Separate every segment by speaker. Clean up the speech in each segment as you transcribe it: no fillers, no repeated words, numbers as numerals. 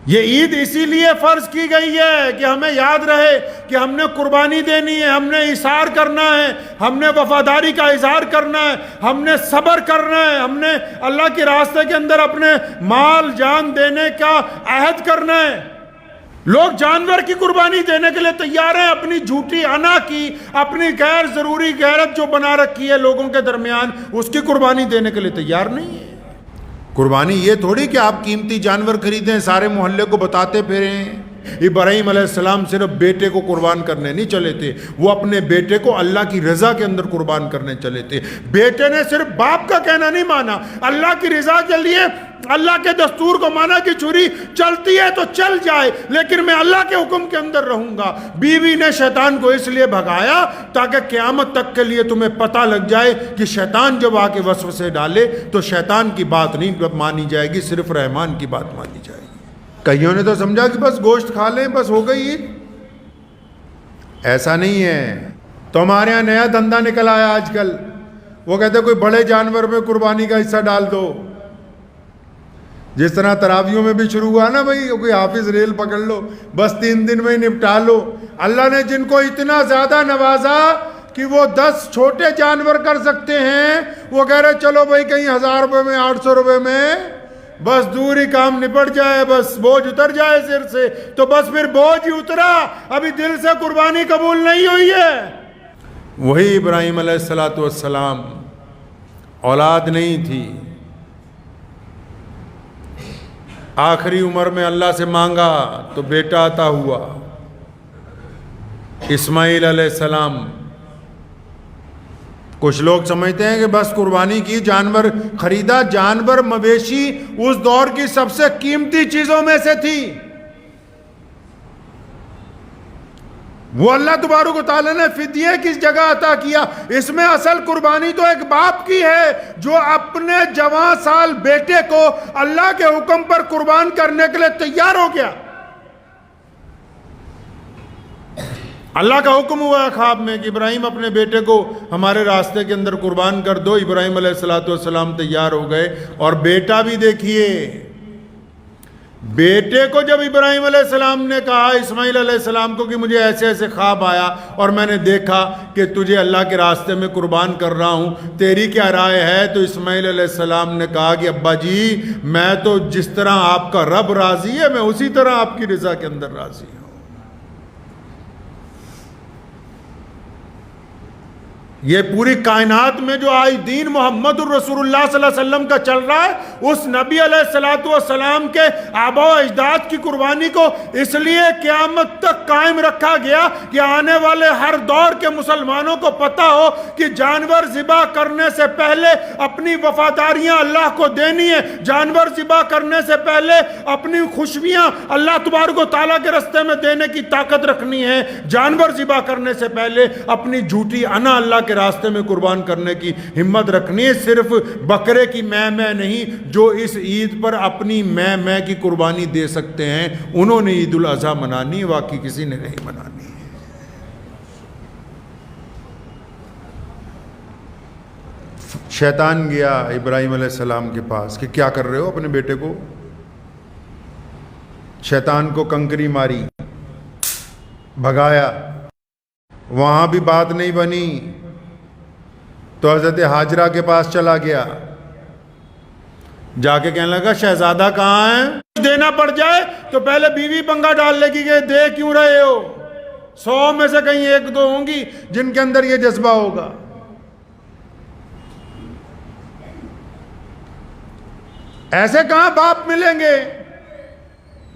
Speaker 1: یہ عید اسی لیے فرض کی گئی ہے کہ ہمیں یاد رہے کہ ہم نے قربانی دینی ہے، ہم نے اِثار کرنا ہے، ہم نے وفاداری کا اظہار کرنا ہے، ہم نے صبر کرنا ہے، ہم نے اللہ کے راستے کے اندر اپنے مال جان دینے کا عہد کرنا ہے۔ لوگ جانور کی قربانی دینے کے لیے تیار ہیں، اپنی جھوٹی انا کی، اپنی غیر ضروری غیرت جو بنا رکھی ہے لوگوں کے درمیان، اس کی قربانی دینے کے لیے تیار نہیں ہے۔ قربانی یہ تھوڑی کہ آپ قیمتی جانور خریدیں، سارے محلے کو بتاتے پھریں۔ ابراہیم علیہ السلام صرف بیٹے کو قربان کرنے نہیں چلے تھے، وہ اپنے بیٹے کو اللہ کی رضا کے اندر قربان کرنے چلے تھے۔ بیٹے نے صرف باپ کا کہنا نہیں مانا، اللہ کی رضا کے لیے اللہ کے دستور کو مانا کہ چھری چلتی ہے تو چل جائے لیکن میں اللہ کے حکم کے اندر رہوں گا۔ بیوی نے شیطان کو اس لیے بھگایا تاکہ قیامت تک کے لیے تمہیں پتہ لگ جائے کہ شیطان جب آ کے وسوسے ڈالے تو شیطان کی بات نہیں مانی جائے گی، صرف رحمان کی بات مانی جائے گی۔ کئیوں نے تو سمجھا کہ بس گوشت کھا لیں بس ہو گئی عید، ایسا نہیں ہے۔ تو ہمارے یہاں نیا دھندا نکل آیا آج کل، وہ کہتے ہیں کوئی بڑے جانور میں قربانی کا حصہ ڈال دو، جس طرح تراویوں میں بھی شروع ہوا نا بھائی کوئی حافظ ریل پکڑ لو بس 3 دن میں ہی نپٹا لو۔ اللہ نے جن کو اتنا زیادہ نوازا کہ وہ 10 چھوٹے جانور کر سکتے ہیں، وہ کہہ رہے چلو بھائی کہیں 1000 روپے میں 800 روپے میں بس دور ہی کام نپٹ جائے، بس بوجھ اتر جائے سر سے، تو بس پھر بوجھ ہی اترا، ابھی دل سے قربانی قبول نہیں ہوئی ہے۔ وہی ابراہیم علیہ السلام اولاد نہیں تھی، آخری عمر میں اللہ سے مانگا تو بیٹا عطا ہوا، اسماعیل علیہ السلام۔ کچھ لوگ سمجھتے ہیں کہ بس قربانی کی، جانور خریدا، جانور مویشی اس دور کی سب سے قیمتی چیزوں میں سے تھی۔ وہ اللہ تبارک و تعالیٰ نے فدیے کس جگہ عطا کیا؟ اس میں اصل قربانی تو ایک باپ کی ہے جو اپنے جوان سال بیٹے کو اللہ کے حکم پر قربان کرنے کے لیے تیار ہو گیا۔ اللہ کا حکم ہوا ہے خواب میں کہ ابراہیم اپنے بیٹے کو ہمارے راستے کے اندر قربان کر دو۔ ابراہیم علیہ السلام تیار ہو گئے، اور بیٹا بھی دیکھیے، بیٹے کو جب ابراہیم علیہ السلام نے کہا اسماعیل علیہ السلام کو کہ مجھے ایسے ایسے خواب آیا اور میں نے دیکھا کہ تجھے اللہ کے راستے میں قربان کر رہا ہوں، تیری کیا رائے ہے؟ تو اسماعیل علیہ السلام نے کہا کہ ابا جی میں تو جس طرح آپ کا رب راضی ہے میں اسی طرح آپ کی رضا کے اندر راضی ہوں۔ یہ پوری کائنات میں جو آج دین محمد الرسول اللہ صلی اللہ علیہ وسلم کا چل رہا ہے، اس نبی علیہ السلام کے آباء و اجداد کی قربانی کو اس لیے قیامت تک قائم رکھا گیا کہ آنے والے ہر دور کے مسلمانوں کو پتہ ہو کہ جانور ذبح کرنے سے پہلے اپنی وفاداریاں اللہ کو دینی ہے، جانور ذبح کرنے سے پہلے اپنی خوشبیاں اللہ تبارک و تعالیٰ کے راستے میں دینے کی طاقت رکھنی ہے، جانور ذبح کرنے سے پہلے اپنی جھوٹی انا اللہ کے راستے میں قربان کرنے کی ہمت رکھنی ہے۔ صرف بکرے کی میں نہیں، جو اس عید پر اپنی میں کی قربانی دے سکتے ہیں انہوں نے عید الاضحیٰ منانی ہے، باقی کسی نے نہیں منانی ہے۔ شیطان گیا ابراہیم علیہ السلام کے پاس کہ کیا کر رہے ہو اپنے بیٹے کو؟ شیطان کو کنکری ماری، بھگایا، وہاں بھی بات نہیں بنی تو حضرت حاجرہ کے پاس چلا گیا، جا کے کہنے لگا شہزادہ کہاں ہے؟ دینا پڑ جائے تو پہلے بیوی پنگا ڈال لے گی کہ دے کیوں رہے ہو؟ 100 میں سے کہیں 1-2 ہوں گی جن کے اندر یہ جذبہ ہوگا۔ ایسے کہاں باپ ملیں گے؟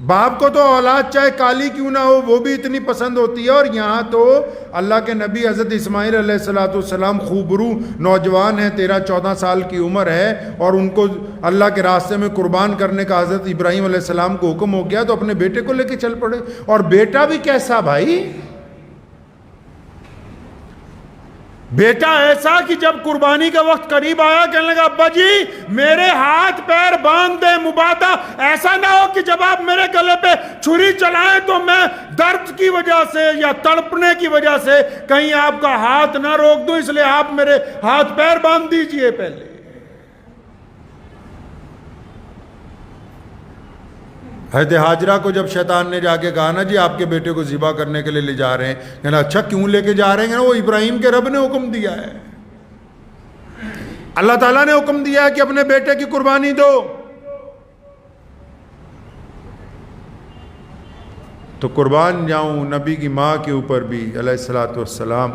Speaker 1: باپ کو تو اولاد چاہے کالی کیوں نہ ہو وہ بھی اتنی پسند ہوتی ہے، اور یہاں تو اللہ کے نبی حضرت اسماعیل علیہ السلام خوبرو نوجوان ہیں، 13-14 سال کی عمر ہے، اور ان کو اللہ کے راستے میں قربان کرنے کا حضرت ابراہیم علیہ السلام کو حکم ہو گیا تو اپنے بیٹے کو لے کے چل پڑے۔ اور بیٹا بھی کیسا بھائی؟ بیٹا ایسا کہ جب قربانی کا وقت قریب آیا کہنے لگا ابا جی میرے ہاتھ پیر باندھ دے مبادا، ایسا نہ ہو کہ جب آپ میرے گلے پہ چھری چلائیں تو میں درد کی وجہ سے یا تڑپنے کی وجہ سے کہیں آپ کا ہاتھ نہ روک دوں، اس لیے آپ میرے ہاتھ پیر باندھ دیجئے پہلے۔ حضرت ہاجرہ کو جب شیطان نے جا کے کہا نا جی آپ کے بیٹے کو ذبح کرنے کے لیے لے جا رہے ہیں، کہنا اچھا کیوں لے کے جا رہے ہیں؟ وہ ابراہیم کے رب نے حکم دیا ہے، اللہ تعالیٰ نے حکم دیا ہے کہ اپنے بیٹے کی قربانی دو۔ تو قربان جاؤں نبی کی ماں کے اوپر بھی علیہ الصلوۃ والسلام،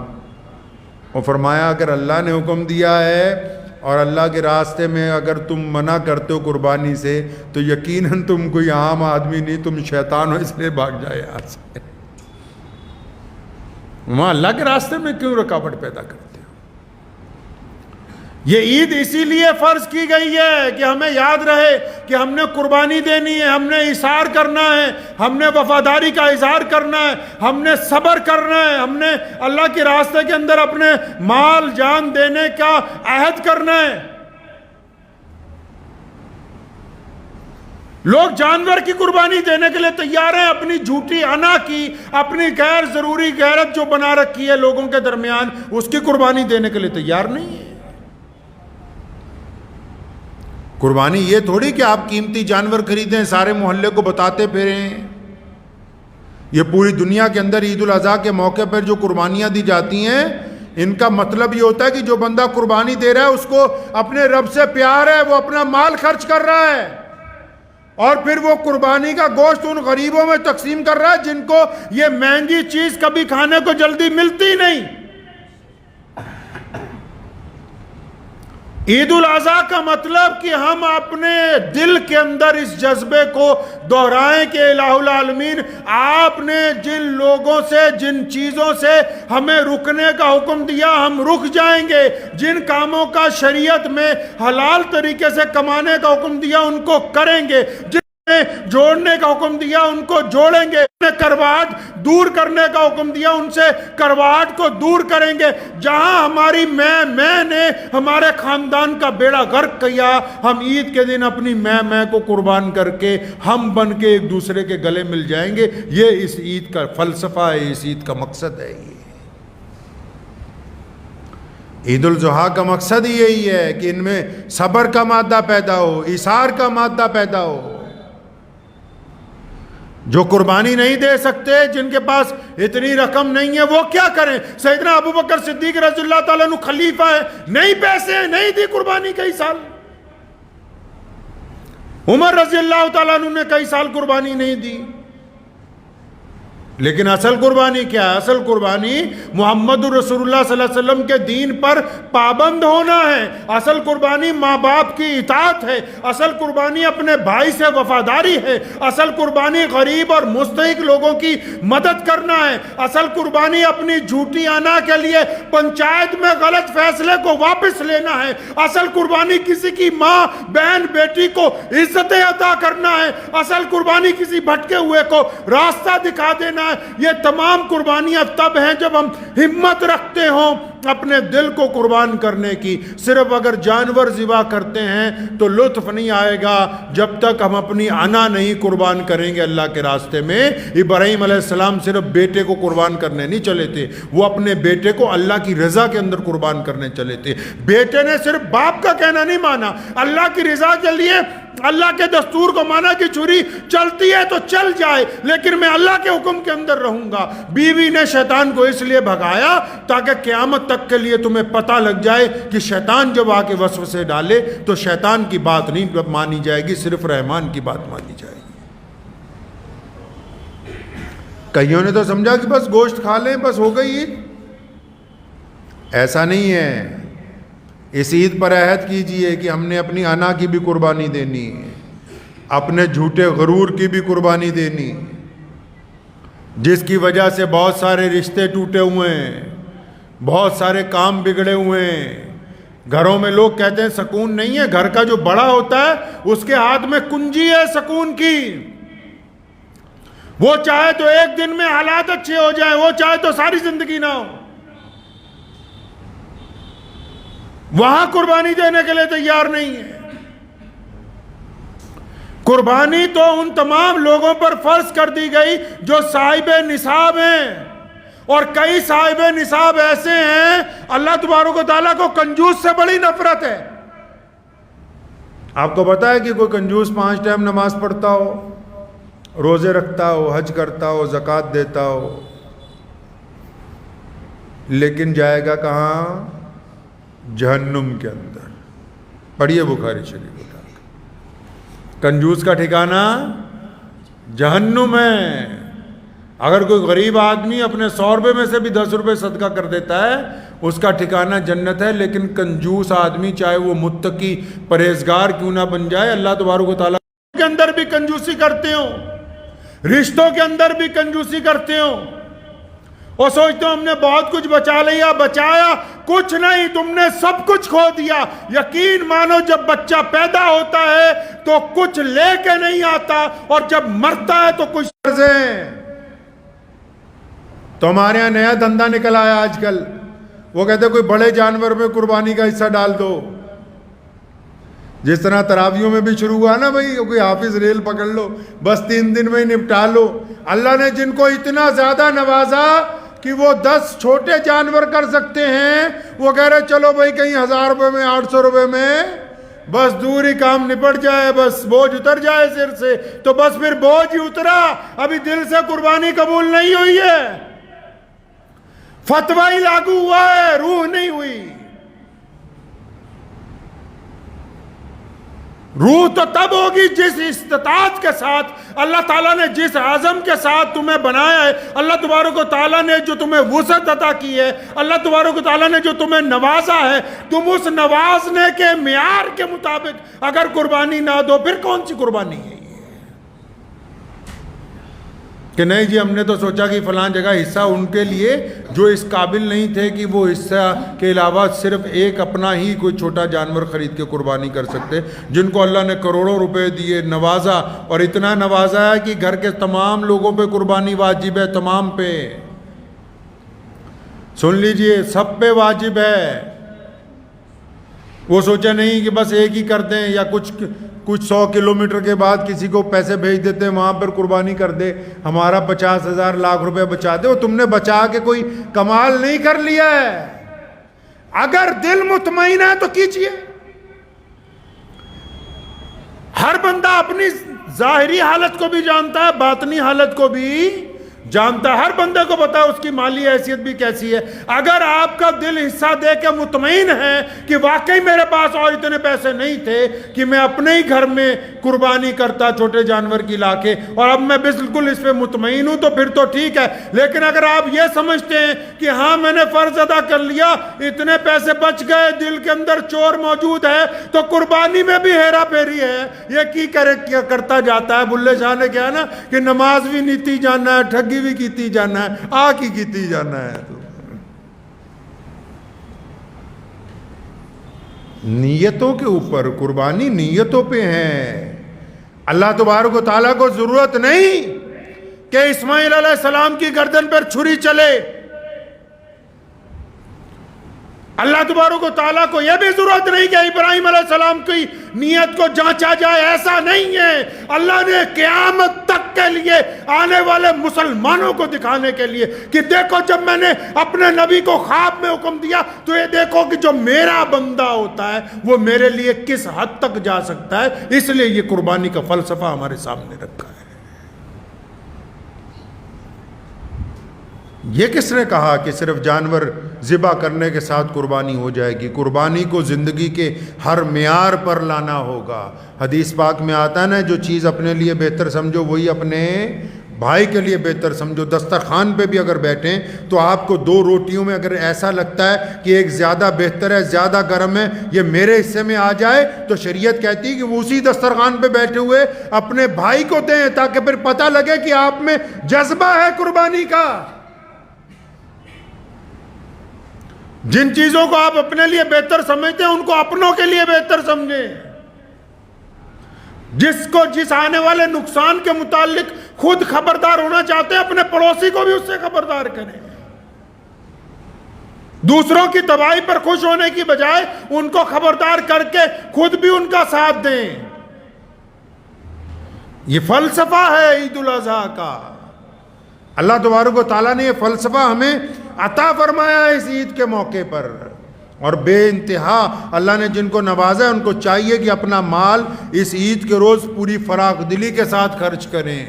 Speaker 1: اور فرمایا اگر اللہ نے حکم دیا ہے اور اللہ کے راستے میں اگر تم منع کرتے ہو قربانی سے تو یقیناً تم کوئی عام آدمی نہیں، تم شیطان ہو، اس لیے بھاگ جائے یہاں سے۔ وہاں اللہ کے راستے میں کیوں رکاوٹ پیدا کرتے ہو؟ یہ عید اسی لیے فرض کی گئی ہے کہ ہمیں یاد رہے کہ ہم نے قربانی دینی ہے، ہم نے اظہار کرنا ہے، ہم نے وفاداری کا اظہار کرنا ہے، ہم نے صبر کرنا ہے، ہم نے اللہ کے راستے کے اندر اپنے مال جان دینے کا عہد کرنا ہے۔ لوگ جانور کی قربانی دینے کے لیے تیار ہیں، اپنی جھوٹی انا کی، اپنی غیر ضروری غیرت جو بنا رکھی ہے لوگوں کے درمیان، اس کی قربانی دینے کے لیے تیار نہیں ہے۔ قربانی یہ تھوڑی کہ آپ قیمتی جانور خریدیں، سارے محلے کو بتاتے پھریں۔ یہ پوری دنیا کے اندر عید الاضحیٰ کے موقع پر جو قربانیاں دی جاتی ہیں، ان کا مطلب یہ ہوتا ہے کہ جو بندہ قربانی دے رہا ہے اس کو اپنے رب سے پیار ہے، وہ اپنا مال خرچ کر رہا ہے، اور پھر وہ قربانی کا گوشت ان غریبوں میں تقسیم کر رہا ہے جن کو یہ مہنگی چیز کبھی کھانے کو جلدی ملتی نہیں۔ عید الاضحیٰ کا مطلب کہ ہم اپنے دل کے اندر اس جذبے کو دہرائیں کہ الہ العالمین آپ نے جن لوگوں سے، جن چیزوں سے ہمیں رکنے کا حکم دیا ہم رک جائیں گے، جن کاموں کا شریعت میں حلال طریقے سے کمانے کا حکم دیا ان کو کریں گے، جن نے جوڑنے کا حکم دیا ان کو جوڑیں گے، کرواہٹ دور کرنے کا حکم دیا ان سے کرواہٹ کو دور کریں گے۔ جہاں ہماری میں نے ہمارے خاندان کا بیڑا غرق کیا، ہم عید کے دن اپنی میں کو قربان کر کے ہم بن کے ایک دوسرے کے گلے مل جائیں گے۔ یہ اس عید کا فلسفہ ہے، اس عید کا مقصد ہے۔ عید الاضحیٰ کا مقصد ہی یہی ہے کہ ان میں صبر کا مادہ پیدا ہو، ایثار کا مادہ پیدا ہو۔ جو قربانی نہیں دے سکتے، جن کے پاس اتنی رقم نہیں ہے، وہ کیا کریں؟ سیدنا ابو بکر صدیق رضی اللہ تعالیٰ عنہ خلیفہ ہے، نہیں پیسے ہیں، نہیں دی قربانی کئی سال۔ عمر رضی اللہ تعالیٰ عنہ نے کئی سال قربانی نہیں دی۔ لیکن اصل قربانی کیا ہے؟ اصل قربانی محمد رسول اللہ صلی اللہ علیہ وسلم کے دین پر پابند ہونا ہے۔ اصل قربانی ماں باپ کی اطاعت ہے۔ اصل قربانی اپنے بھائی سے وفاداری ہے۔ اصل قربانی غریب اور مستحق لوگوں کی مدد کرنا ہے۔ اصل قربانی اپنی جھوٹی انا کے لیے پنچایت میں غلط فیصلے کو واپس لینا ہے۔ اصل قربانی کسی کی ماں، بہن، بیٹی کو عزتیں عطا کرنا ہے۔ اصل قربانی کسی بھٹکے ہوئے کو راستہ دکھا دینا ہے۔ یہ تمام قربانیاں تب ہیں جب ہم ہمت رکھتے ہوں اپنے دل کو قربان کرنے کی۔ صرف اگر جانور ذبح کرتے ہیں تو لطف نہیں آئے گا جب تک ہم اپنی انا نہیں قربان کریں گے اللہ کے راستے میں۔ ابراہیم علیہ السلام صرف بیٹے کو قربان کرنے نہیں چلے تھے، وہ اپنے بیٹے کو اللہ کی رضا کے اندر قربان کرنے چلے تھے۔ بیٹے نے صرف باپ کا کہنا نہیں مانا، اللہ کی رضا کے لیے اللہ کے دستور کو مانا کہ چھری چلتی ہے تو چل جائے لیکن میں اللہ کے حکم کے اندر رہوں گا۔ بیوی نے شیطان کو اس لیے بھگایا تاکہ قیامت تک کے لیے تمہیں پتہ لگ جائے کہ شیطان جب آ کے وسوسے ڈالے تو شیطان کی بات نہیں مانی جائے گی، صرف رحمان کی بات مانی جائے گی۔ کئیوں نے تو سمجھا کہ بس گوشت کھا لیں بس ہو گئی عید، ایسا نہیں ہے۔ اس عید پر عہد کیجئے کہ ہم نے اپنی انا کی بھی قربانی دینی، اپنے جھوٹے غرور کی بھی قربانی دینی، جس کی وجہ سے بہت سارے رشتے ٹوٹے ہوئے ہیں، بہت سارے کام بگڑے ہوئے ہیں۔ گھروں میں لوگ کہتے ہیں سکون نہیں ہے، گھر کا جو بڑا ہوتا ہے اس کے ہاتھ میں کنجی ہے سکون کی، وہ چاہے تو ایک دن میں حالات اچھے ہو جائیں، وہ چاہے تو ساری زندگی نہ ہو، وہاں قربانی دینے کے لیے تیار نہیں ہے۔ قربانی تو ان تمام لوگوں پر فرض کر دی گئی جو صاحب نصاب ہیں، اور کئی صاحب نصاب ایسے ہیں اللہ تبارک و تعالیٰ کو کنجوس سے بڑی نفرت ہے۔ آپ کو پتا ہے کہ کوئی کنجوس 5 ٹائم نماز پڑھتا ہو؟ روزے رکھتا ہو, حج کرتا ہو, زکوٰۃ دیتا ہو, لیکن جائے گا کہاں؟ جہنم کے اندر. پڑھیے بخاری شریف اٹھا کے. کنجوس کا ٹھکانہ جہنم ہے. اگر کوئی غریب آدمی اپنے 100 روپے میں سے بھی 10 روپے صدقہ کر دیتا ہے, اس کا ٹھکانہ جنت ہے. لیکن کنجوس آدمی چاہے وہ متقی پرہیزگار کیوں نہ بن جائے, اللہ تبارک و تعالیٰ کے اندر بھی کنجوسی کرتے ہو, رشتوں کے اندر بھی کنجوسی کرتے ہو, اور سوچتے ہو ہم نے بہت کچھ بچا لیا. بچایا کچھ نہیں, تم نے سب کچھ کھو دیا. یقین مانو جب بچہ پیدا ہوتا ہے تو کچھ لے کے نہیں آتا, اور جب مرتا ہے تو کچھ قرضیں. تو ہمارے یہاں نیا دھندا نکل آیا آج کل, وہ کہتے ہیں کوئی بڑے جانور میں قربانی کا حصہ ڈال دو. جس طرح تراویوں میں بھی شروع ہوا نا بھائی, کوئی حافظ ریل پکڑ لو, بس 3 دن میں نپٹا لو. اللہ نے جن کو اتنا زیادہ نوازا کہ وہ 10 چھوٹے جانور کر سکتے ہیں, وہ کہہ رہے چلو بھائی کہیں 1000 روپے میں 800 روپے میں بس دور ہی کام نپٹ جائے, بس بوجھ اتر جائے سر سے. تو بس پھر بوجھ ہی اترا, ابھی دل سے قربانی قبول نہیں ہوئی ہے, فتویٰ ہی لاگو ہوا ہے, روح نہیں ہوئی. روح تو تب ہوگی جس استطاعت کے ساتھ اللہ تعالیٰ نے, جس عزم کے ساتھ تمہیں بنایا ہے. اللہ تبارک و تعالیٰ نے جو تمہیں وسعت عطا کی ہے, اللہ تبارک و تعالیٰ نے جو تمہیں نوازا ہے, تم اس نوازنے کے معیار کے مطابق اگر قربانی نہ دو, پھر کون سی قربانی ہے یہ؟ کہ نہیں جی ہم نے تو سوچا کہ فلاں جگہ حصہ ان کے لیے جو اس قابل نہیں تھے کہ وہ حصہ کے علاوہ صرف ایک اپنا ہی کوئی چھوٹا جانور خرید کے قربانی کر سکتے, جن کو اللہ نے کروڑوں روپے دیے, نوازا, اور اتنا نوازا ہے کہ گھر کے تمام لوگوں پہ قربانی واجب ہے, تمام پہ. سن لیجئے, سب پہ واجب ہے. وہ سوچا نہیں کہ بس ایک ہی کر دیں, یا کچھ 100 کلومیٹر کے بعد کسی کو پیسے بھیج دیتے ہیں وہاں پر قربانی کر دے, ہمارا 50,000 لاکھ روپے بچا دے. وہ تم نے بچا کے کوئی کمال نہیں کر لیا ہے. اگر دل مطمئن ہے تو کیجئے. ہر بندہ اپنی ظاہری حالت کو بھی جانتا ہے, باطنی حالت کو بھی جانتا ہے. ہر بندے کو پتا ہے اس کی مالی حیثیت بھی کیسی ہے. اگر آپ کا دل حصہ دے کے مطمئن ہے کہ واقعی میرے پاس اور اتنے پیسے نہیں تھے کہ میں اپنے ہی گھر میں قربانی کرتا چھوٹے جانور کی لا کے, اور اب میں بالکل اس پہ مطمئن ہوں, تو پھر تو ٹھیک ہے. لیکن اگر آپ یہ سمجھتے ہیں کہ ہاں میں نے فرض ادا کر لیا, اتنے پیسے بچ گئے, دل کے اندر چور موجود ہے, تو قربانی میں بھی ہیرا پھیری ہے. یہ کی کرتا جاتا ہے. بلے شاہ نے کہا نا کہ نماز بھی نیتی جانا ہے, ٹھگی بھی کیتی جانا ہے, آ کی کیتی جانا ہے. تو نیتوں کے اوپر, قربانی نیتوں پہ ہے. اللہ تبارک و تعالیٰ کو ضرورت نہیں کہ اسماعیل علیہ السلام کی گردن پر چھری چلے. اللہ تبارک و تعالیٰ کو یہ بھی ضرورت نہیں کہ ابراہیم علیہ السلام کی نیت کو جانچا جائے. ایسا نہیں ہے. اللہ نے قیامت تک کے لیے, آنے والے مسلمانوں کو دکھانے کے لیے کہ دیکھو جب میں نے اپنے نبی کو خواب میں حکم دیا تو یہ دیکھو کہ جو میرا بندہ ہوتا ہے وہ میرے لیے کس حد تک جا سکتا ہے. اس لیے یہ قربانی کا فلسفہ ہمارے سامنے رکھا ہے. یہ کس نے کہا کہ صرف جانور ذبح کرنے کے ساتھ قربانی ہو جائے گی؟ قربانی کو زندگی کے ہر معیار پر لانا ہوگا. حدیث پاک میں آتا ہے نا, جو چیز اپنے لیے بہتر سمجھو وہی اپنے بھائی کے لیے بہتر سمجھو. دسترخوان پہ بھی اگر بیٹھیں تو آپ کو 2 روٹیوں میں اگر ایسا لگتا ہے کہ ایک زیادہ بہتر ہے, زیادہ گرم ہے, یہ میرے حصے میں آ جائے, تو شریعت کہتی ہے کہ وہ اسی دسترخوان پہ بیٹھے ہوئے اپنے بھائی کو دیں, تاکہ پھر پتہ لگے کہ آپ میں جذبہ ہے قربانی کا. جن چیزوں کو آپ اپنے لیے بہتر سمجھتے ہیں ان کو اپنوں کے لیے بہتر سمجھیں. جس آنے والے نقصان کے متعلق خود خبردار ہونا چاہتے ہیں, اپنے پڑوسی کو بھی اس سے خبردار کریں. دوسروں کی تباہی پر خوش ہونے کی بجائے ان کو خبردار کر کے خود بھی ان کا ساتھ دیں. یہ فلسفہ ہے عید الاضحیٰ کا. اللہ تبارک و تعالیٰ نے یہ فلسفہ ہمیں عطا فرمایا ہے اس عید کے موقع پر. اور بے انتہا اللہ نے جن کو نوازا ہے ان کو چاہیے کہ اپنا مال اس عید کے روز پوری فراخ دلی کے ساتھ خرچ کریں.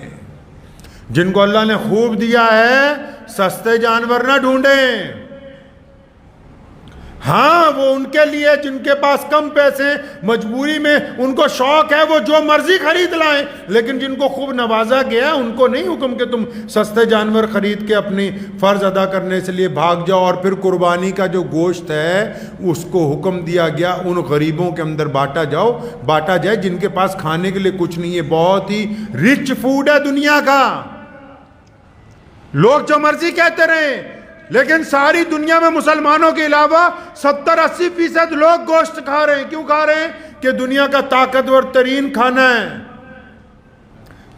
Speaker 1: جن کو اللہ نے خوب دیا ہے سستے جانور نہ ڈھونڈیں. ہاں وہ ان کے لیے جن کے پاس کم پیسے مجبوری میں ان کو شوق ہے وہ جو مرضی خرید لائیں, لیکن جن کو خوب نوازا گیا ان کو نہیں حکم کہ تم سستے جانور خرید کے اپنی فرض ادا کرنے سے لیے بھاگ جاؤ. اور پھر قربانی کا جو گوشت ہے اس کو حکم دیا گیا ان غریبوں کے اندر بانٹا جائے جن کے پاس کھانے کے لیے کچھ نہیں ہے. بہت ہی رچ فوڈ ہے دنیا کا. لوگ جو مرضی کہتے رہیں لیکن ساری دنیا میں مسلمانوں کے علاوہ 70-80% لوگ گوشت کھا رہے ہیں. کیوں کھا رہے ہیں؟ کہ دنیا کا طاقتور ترین کھانا ہے,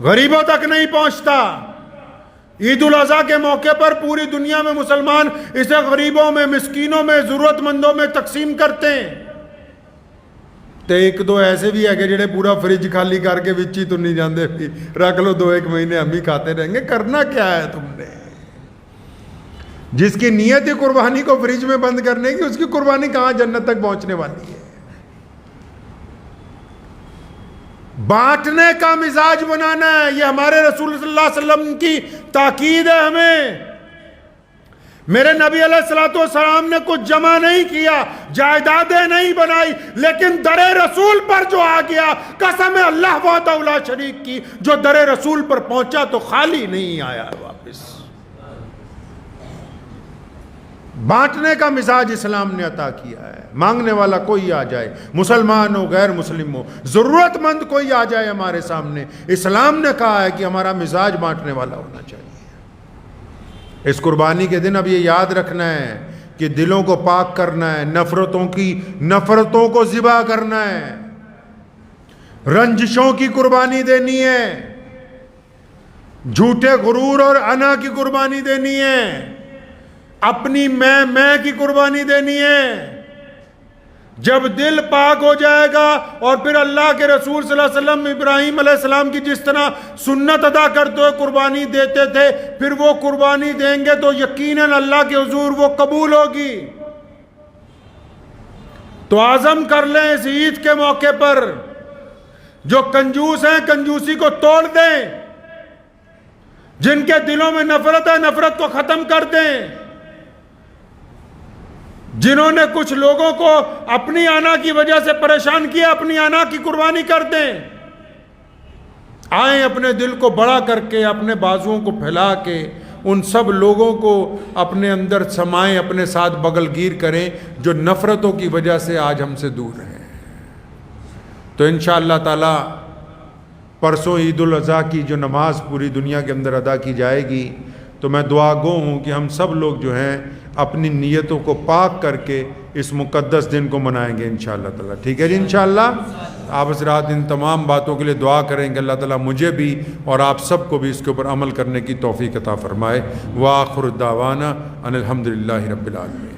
Speaker 1: غریبوں تک نہیں پہنچتا. عید الاضحیٰ کے موقع پر پوری دنیا میں مسلمان اسے غریبوں میں, مسکینوں میں, ضرورت مندوں میں تقسیم کرتے ہیں. تو ایک دو ایسے بھی ہے کہ جڑے پورا فریج خالی کر کے وچی تو نہیں جاندے, رکھ لو 2-1 مہینے ہم ہی کھاتے رہیں گے. کرنا کیا ہے تم نے؟ جس کی نیت ہے قربانی کو فریج میں بند کرنے کی, اس کی قربانی کہاں جنت تک پہنچنے والی ہے. بانٹنے کا مزاج بنانا ہے, یہ ہمارے رسول صلی اللہ علیہ وسلم کی تاکید ہے ہمیں. میرے نبی علیہ الصلوۃ والسلام نے کچھ جمع نہیں کیا, جائیدادیں نہیں بنائی, لیکن در رسول پر جو آ گیا, قسم اللہ وحدہ لا شریک کی, جو در رسول پر پہنچا تو خالی نہیں آیا واپس. بانٹنے کا مزاج اسلام نے عطا کیا ہے. مانگنے والا کوئی آ جائے, مسلمان ہو غیر مسلم ہو, ضرورت مند کوئی آ جائے ہمارے سامنے, اسلام نے کہا ہے کہ ہمارا مزاج بانٹنے والا ہونا چاہیے. اس قربانی کے دن اب یہ یاد رکھنا ہے کہ دلوں کو پاک کرنا ہے, نفرتوں کو ذبح کرنا ہے, رنجشوں کی قربانی دینی ہے, جھوٹے غرور اور انا کی قربانی دینی ہے, اپنی میں کی قربانی دینی ہے. جب دل پاک ہو جائے گا اور پھر اللہ کے رسول صلی اللہ علیہ وسلم ابراہیم علیہ السلام کی جس طرح سنت ادا کرتے ہوئے قربانی دیتے تھے, پھر وہ قربانی دیں گے تو یقیناً اللہ کے حضور وہ قبول ہوگی. تو عزم کر لیں اس عید کے موقع پر, جو کنجوس ہیں کنجوسی کو توڑ دیں, جن کے دلوں میں نفرت ہے نفرت کو ختم کر دیں, جنہوں نے کچھ لوگوں کو اپنی آنا کی وجہ سے پریشان کیا اپنی آنا کی قربانی کر دیں. آئیں اپنے دل کو بڑا کر کے, اپنے بازوؤں کو پھیلا کے ان سب لوگوں کو اپنے اندر سمائیں, اپنے ساتھ بغل گیر کریں جو نفرتوں کی وجہ سے آج ہم سے دور ہیں. تو انشاءاللہ تعالی پرسوں عید الاضحیٰ کی جو نماز پوری دنیا کے اندر ادا کی جائے گی, تو میں دعا گو ہوں کہ ہم سب لوگ جو ہیں اپنی نیتوں کو پاک کر کے اس مقدس دن کو منائیں گے انشاءاللہ تعالی. ٹھیک ہے جی انشاءاللہ. آپ حضرات ان تمام باتوں کے لیے دعا کریں کہ اللہ تعالیٰ مجھے بھی اور آپ سب کو بھی اس کے اوپر عمل کرنے کی توفیق عطا فرمائے. وآخر دعوانا ان الحمدللہ رب العالمین.